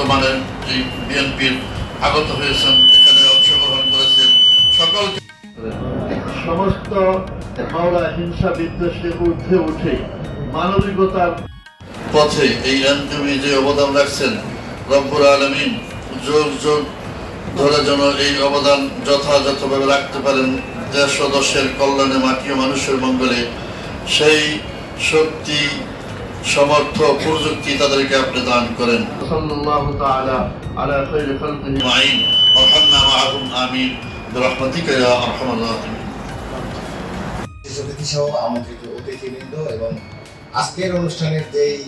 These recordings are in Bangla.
বর্তমানে এই বিএনপির আগত হয়েছেন, এখানে অংশগ্রহণ করেছেন সকলকে সমস্ত হাওড়া হিংসা বিদ্বেষের ঊর্ধ্বে উঠে মানবিকতার পথে এই এনটিভি যে অবদান রাখছেন, রব্বুল আলামিন যুগ যুগ ধরে যেন এই অবদান যথাযথভাবে রাখতে পারেন দেশ ও দেশের কল্যাণে, মাটি ও মানুষের মঙ্গলে, সেই শক্তি, সমর্থ, প্রযুক্তি তাদেরকে আপনি দান করেন। সাল্লাল্লাহু তাআলা আলা খায়রি খালকিহি আমিন ওয়ারহামনা মাআহুম আমিন বিরহমাতিকা ইয়া আরহামার রাহিমিন। অতিথি সহ আমন্ত্রিত অতিথিবৃন্দ এবং আজকের অনুষ্ঠানের যেই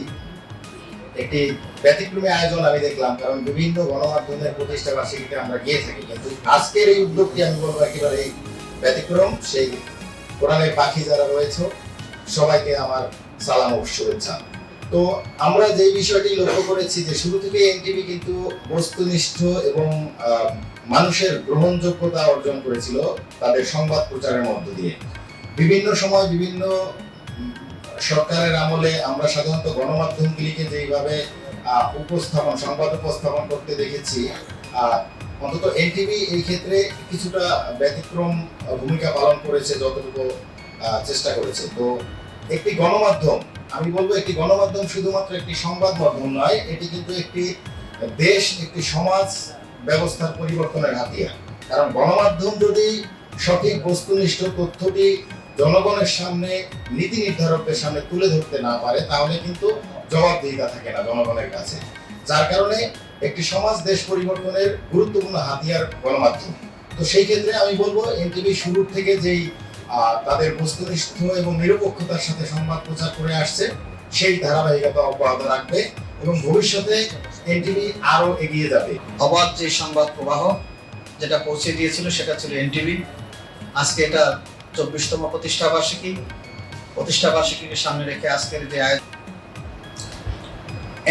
একটি ব্যতিক্রমী আয়োজন আমি দেখলাম, কারণ বিভিন্ন গণমাধ্যমের প্রতিষ্ঠা বার্ষিকীতে আমরা গিয়ে থাকি, কিন্তু আজকের এই উদ্যোগটি আমি বলবো একেবারে ব্যতিক্রম। সেই কোরআনের পাখি যারা রয়েছে সবাইকে আমার সালাম ও শুভেচ্ছা। তো আমরা যে বিষয়টি লক্ষ্য করেছি যে শুরু থেকে এনটিভি কিন্তু বস্তুনিষ্ঠ এবং মানুষের গ্রহণযোগ্যতা অর্জন করেছিল তাদের সংবাদ প্রচারের মধ্য দিয়ে। বিভিন্ন সময় বিভিন্ন সরকারের আমলে আমরা সাধারণত গণমাধ্যমগুলিকে যেইভাবে সংবাদ উপস্থাপন করতে দেখেছি, অন্তত এনটিভি এই ক্ষেত্রে কিছুটা ব্যতিক্রম ভূমিকা পালন করেছে, যতটুকু চেষ্টা করেছে। তো একটি গণমাধ্যম, আমি বলবো একটি গণমাধ্যম শুধুমাত্র একটি সংবাদ মাধ্যম নয়, এটি কিন্তু একটি দেশ, একটি সমাজ ব্যবস্থার পরিবর্তনের হাতিয়ার। কারণ গণমাধ্যম যদি সঠিক বস্তুনিষ্ঠ তথ্যটি জনগণের সামনে, নীতি নির্ধারকদের সামনে তুলে ধরতে না পারে, তাহলে কিন্তু জবাবদিহিতা থাকে না জনগণের কাছে। যার কারণে একটি সমাজ, দেশ পরিবর্তনের গুরুত্বপূর্ণ হাতিয়ার গণমাধ্যম। তো সেই ক্ষেত্রে আমি বলবো এনটিভি শুরুর থেকে যেই তাদের বস্তুনিষ্ঠ এবং নিরপেক্ষতার সাথে সংবাদ প্রচার করে আসছে, সেই ধারাবাহিকতা অব্যাহত রাখবে এবং ভবিষ্যতে এনটিভি আরো এগিয়ে যাবে। অবাধ যে সংবাদ প্রবাহ যেটা পৌঁছে দিয়েছিল সেটা ছিল এনটিভি। আজকে এটা 24তম প্রতিষ্ঠা বার্ষিকীকে সামনে রেখে আজকের যে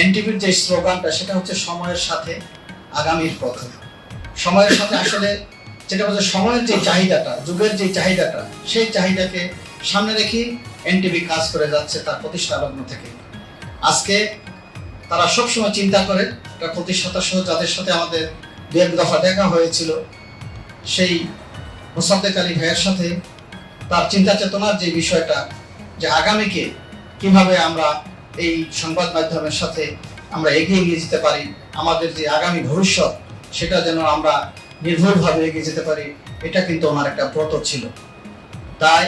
এনটিভির যে স্লোগানটা, সেটা হচ্ছে সময়ের সাথে আগামীর পথে। সময়ের সাথে আসলে যেটা বলছে, সময়ের যে চাহিদাটা, যুগের যে চাহিদাটা, সেই চাহিদাকে সামনে রেখে এনটিভি কাজ করে যাচ্ছে তার প্রতিষ্ঠা লগ্ন থেকে। আজকে তারা সবসময় চিন্তা করে, এটা প্রতিষ্ঠাতা সহ যাদের সাথে আমাদের দু এক দফা দেখা হয়েছিল, সেই মোসাদ্দেক আলী ভাইয়ের সাথে তার চিন্তা চেতনার যে বিষয়টা, যে আগামীকে কিভাবে আমরা এই সংবাদ মাধ্যমের সাথে আমরা এগিয়ে নিয়ে যেতে পারি, আমাদের যে আগামী ভবিষ্যৎ সেটা যেন আমরা নির্ভুলভাবে এগিয়ে যেতে পারি, এটা কিন্তু ওনার একটা ব্রত ছিল। তাই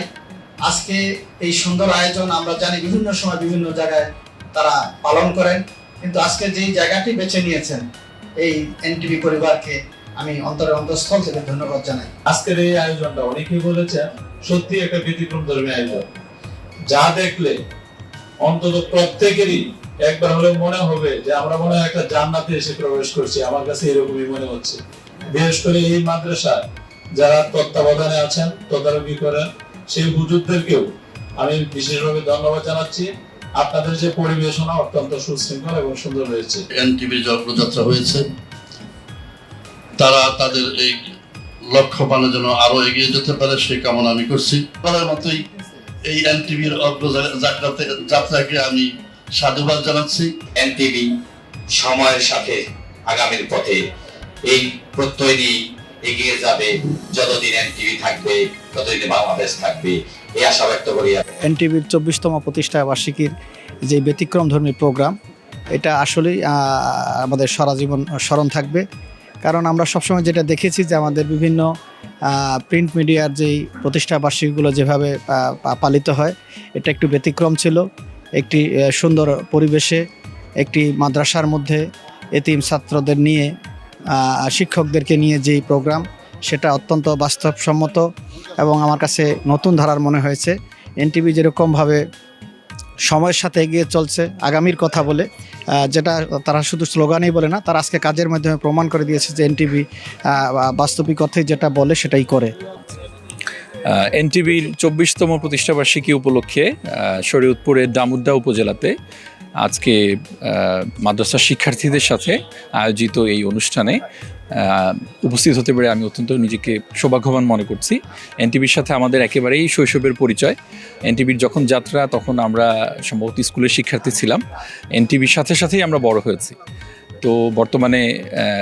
আজকে এই সুন্দর আয়োজন আমরা জানি বিভিন্ন সময় বিভিন্ন জায়গায় তারা পালন করেন, কিন্তু আজকে যেই জায়গাটি বেছে নিয়েছেন, এই এনটিভি পরিবারকে আমি অন্তঃস্থল থেকে ধন্যবাদ জানাই। আজকের এই আয়োজনটা অনেকেই বলেছেন সত্যি একটা ব্যতিক্রমধর্মী আয়োজন, যা দেখলে অন্তত প্রত্যেকেরই একবার হলেও মনে হবে যে আমরা মনে হয় একটা জান্নাতে এসে প্রবেশ করছি। আমার কাছে এরকমই মনে হচ্ছে। বিশেষ করে এই মাদ্রাসা যারা তত্ত্বাবধানে আছেন, তদারকি করেন, সেই হুজুরদেরকেও আমি বিশেষভাবে ধন্যবাদ জানাচ্ছি। আপনাদের যে পরিবেশনা অত্যন্ত সুশৃঙ্খল এবং সুন্দর হয়েছে। এনটিভি যে অগ্রযাত্রা হয়েছে, তারা তাদের এই লক্ষ্য পানে যেন আরো এগিয়ে যেতে পারে, সেই কামনা আমি করছি। বলার মতোই এই এনটিভির যাত্রাকে আমি সাধুবাদ জানাচ্ছি। এনটিভি সময়ের সাথে আগামীর পথে এই প্রত্যয় নিয়ে এগিয়ে যাবে। যতদিন এনটিভি থাকবে ততদিন বাংলাদেশ থাকবে, এই আশা ব্যক্ত করি। এনটিভির 24তম প্রতিষ্ঠা বার্ষিকীর যে ব্যতিক্রমধর্মী প্রোগ্রাম, এটা আসলেই আমাদের সারা জীবন স্মরণ থাকবে। কারণ আমরা সবসময় যেটা দেখেছি যে আমাদের বিভিন্ন প্রিন্ট মিডিয়ার যেই প্রতিষ্ঠা বার্ষিকীগুলো যেভাবে পালিত হয়, এটা একটু ব্যতিক্রম ছিল। একটি সুন্দর পরিবেশে, একটি মাদ্রাসার মধ্যে এতিম ছাত্রদের নিয়ে, শিক্ষকদেরকে নিয়ে যেই প্রোগ্রাম, সেটা অত্যন্ত বাস্তবসম্মত এবং আমার কাছে নতুন ধারার মনে হয়েছে। এনটিভি যেরকমভাবে সময়ের সাথে এগিয়ে চলছে, আগামীর কথা বলে, যেটা তারা শুধু স্লোগানেই বলে না, তারা আজকে কাজের মাধ্যমে প্রমাণ করে দিয়েছে যে এনটিভি বাস্তবিক অর্থে যেটা বলে সেটাই করে। এনটিভির 24তম প্রতিষ্ঠাবার্ষিকী উপলক্ষে শরীয়তপুরের দামুদ্দা উপজেলাতে আজকে মাদ্রাসা শিক্ষার্থীদের সাথে আয়োজিত এই অনুষ্ঠানে উপস্থিত হতে পেরে আমি অত্যন্ত নিজেকে সৌভাগ্যবান মনে করছি। এনটিভির সাথে আমাদের একেবারেই শৈশবের পরিচয়। এনটিভির যখন যাত্রা, তখন আমরা সম্ভবত স্কুলের শিক্ষার্থী ছিলাম। এনটিভির সাথে সাথেই আমরা বড় হয়েছি। তো বর্তমানে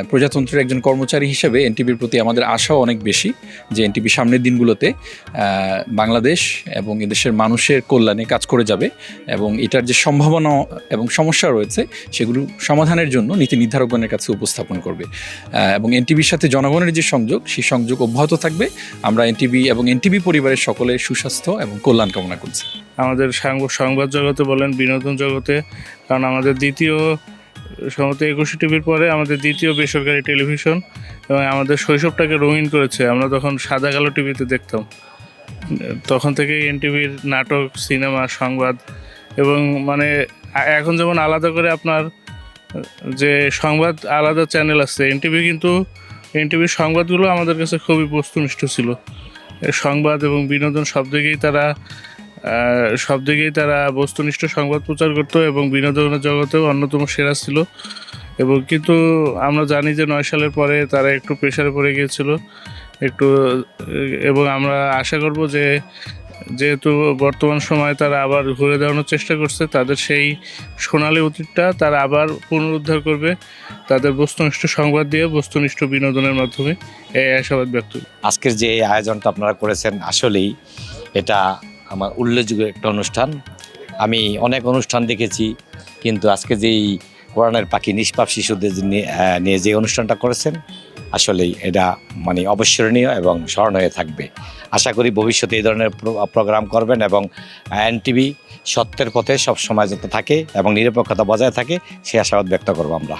প্রজাতন্ত্রের একজন কর্মচারী হিসেবে এনটিভির প্রতি আমাদের আশাও অনেক বেশি যে এনটিভি সামনের দিনগুলোতে বাংলাদেশ এবং এদেশের মানুষের কল্যাণে কাজ করে যাবে এবং এটার যে সম্ভাবনা এবং সমস্যা রয়েছে সেগুলো সমাধানের জন্য নীতি নির্ধারকগণের কাছে উপস্থাপন করবে এবং এনটিভির সাথে জনগণের যে সংযোগ সেই সংযোগ অব্যাহত থাকবে। আমরা এনটিভি এবং এনটিভি পরিবারের সকলের সুস্বাস্থ্য এবং কল্যাণ কামনা করছি। আমাদের সংবাদ জগতে বলেন, বিনোদন জগতে, কারণ আমাদের দ্বিতীয় সমস্ত 21 টিভির পরে আমাদের দ্বিতীয় বেসরকারি টেলিভিশন এবং আমাদের শৈশবটাকে রঙিন করেছে। আমরা তখন সাদা কালো টিভিতে দেখতাম, তখন থেকেই এনটিভির নাটক, সিনেমা, সংবাদ এবং মানে এখন যেমন আলাদা করে আপনার যে সংবাদ আলাদা চ্যানেল আছে, এনটিভির সংবাদগুলো আমাদের কাছে খুবই বস্তুনিষ্ঠ ছিল। সংবাদ এবং বিনোদন সব দিকেই তারা বস্তুনিষ্ঠ সংবাদ প্রচার করতো এবং বিনোদনের জগতেও অন্যতম সেরা ছিল। এবং কিন্তু আমরা জানি যে 9 সালের পরে তারা একটু প্রেশারে পড়ে গিয়েছিল এবং আমরা আশা করব যে যেহেতু বর্তমান সময়ে তারা আবার ঘুরে দাঁড়ানোর চেষ্টা করছে, তাদের সেই সোনালী অতীতটা তারা আবার পুনরুদ্ধার করবে তাদের বস্তুনিষ্ঠ সংবাদ দিয়ে, বস্তুনিষ্ঠ বিনোদনের মাধ্যমে। এই আশাবাদ ব্যক্ত। আজকের যে আয়োজনটা আপনারা করেছেন আসলেই এটা আমার উল্লেখযোগ্য একটা অনুষ্ঠান। আমি অনেক অনুষ্ঠান দেখেছি, কিন্তু আজকে যেই কোরআনের পাখি নিষ্পাপ শিশুদের নিয়ে যে অনুষ্ঠানটা করেছেন আসলেই এটা মানে অবিস্মরণীয় এবং স্মরণ হয়ে থাকবে। আশা করি ভবিষ্যতে এই ধরনের প্রোগ্রাম করবেন এবং এনটিভি সত্যের পথে সব সময় যাতে থাকে এবং নিরপেক্ষতা বজায় থাকে সেই আশাবাদ ব্যক্ত করবো আমরা।